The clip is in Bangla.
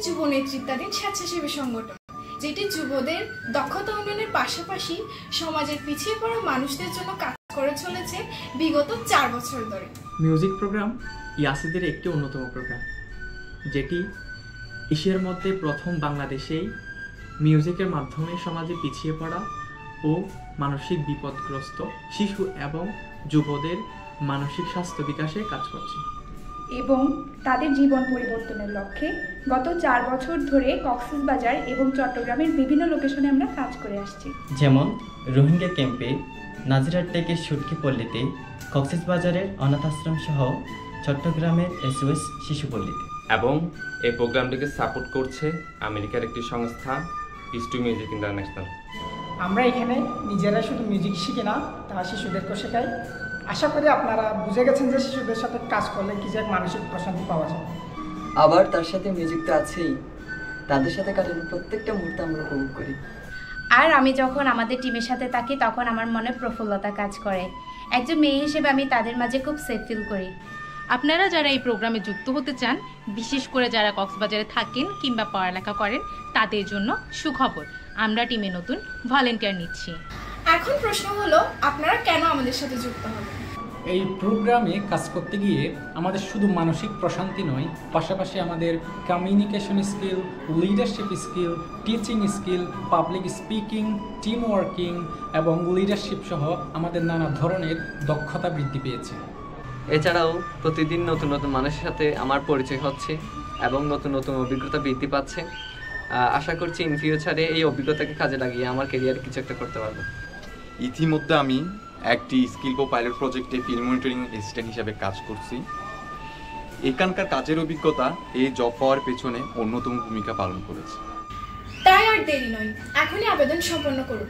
যুব নেতৃত্বাধীন স্বেচ্ছাসেবী সংগঠন, যেটি যুবদের দক্ষতা উন্নয়নের পাশাপাশি সমাজের পিছিয়ে পড়া মানুষদের জন্য কাজ করে চলেছে বিগত 4 বছর ধরে। মিউজিক প্রোগ্রাম ইয়াসিদের একটি অন্যতম প্রোগ্রাম, যেটি এশিয়ার মধ্যে প্রথম বাংলাদেশেই মিউজিকের মাধ্যমে সমাজে পিছিয়ে পড়া ও মানসিক বিপদগ্রস্ত শিশু এবং যুবদের মানসিক স্বাস্থ্য বিকাশে কাজ করছে এবং তাদের জীবন পরিবর্তনের লক্ষ্যে গত 4 বছর ধরে কক্সবাজার এবং চট্টগ্রামের বিভিন্ন লোকেশনে আমরা কাজ করে আসছি। যেমন রোহিঙ্গা ক্যাম্পে, নাজিরার টেকের সুটকি পল্লীতে, কক্সবাজারের অনাথ আশ্রম সহ চট্টগ্রামের SOS শিশুপল্লীতে। এবং এই প্রোগ্রামটিকে সাপোর্ট করছে আমেরিকার একটি সংস্থা ইস্টু মিউজিক ইন্টারন্যাশনাল। আমরা এখানে নিজেরা শুধু মিউজিক শিখি না, তা শিশুদেরকেও শেখাই। আশা করি আপনারা বুঝে গেছেন যে শিশুদের সাথে কাজ করলে কি যে এক মানসিক প্রশান্তি পাওয়া যায়। আবার তার সাথে মিউজিক তো আছেই, তাদের সাথে কাটানো প্রত্যেকটা মুহূর্ত আমরা উপভোগ করি। আর আমি যখন আমাদের টিমের সাথে থাকি তখন আমার মনে প্রফুল্লতা কাজ করে। একজন মেয়ে হিসেবে আমি তাদের মাঝে খুব সেফ ফিল করি। আপনারা যারা এই প্রোগ্রামে যুক্ত হতে চান, বিশেষ করে যারা কক্সবাজারে থাকেন কিংবা পড়ালেখা করেন, তাদের জন্য সুখবর, আমরা টিমে নতুন ভলেন্টিয়ার নিচ্ছি। এখন প্রশ্ন হলো, আপনারা কেন আমাদের সাথে যুক্ত হবেন? এই প্রোগ্রামে কাজ করতে গিয়ে আমাদের শুধু মানসিক প্রশান্তি নয়, পাশাপাশি আমাদের communication skill, leadership skill, teaching skill, public speaking, team working এবং লিডারশিপ সহ আমাদের নানা ধরনের দক্ষতা বৃদ্ধি পেয়েছে। এছাড়াও প্রতিদিন নতুন নতুন মানুষের সাথে আমার পরিচয় হচ্ছে এবং নতুন নতুন অভিজ্ঞতা বৃদ্ধি পাচ্ছে। আশা করছি ইন ফিউচারে এই অভিজ্ঞতাকে কাজে লাগিয়ে আমার ক্যারিয়ারে কিছু একটা করতে পারবো। ইতিমধ্যে আমি একটি স্কিলপো পাইলট প্রজেক্টে ফিল্ম মনিটরিং অ্যাসিস্ট্যান্ট হিসেবে কাজ করছি। এখানকার কাজের অভিজ্ঞতা এই জব পাওয়ার পেছনে অন্যতম ভূমিকা পালন করেছে। তাই আর দেরি নয়, এখনই আবেদন সম্পন্ন করুন।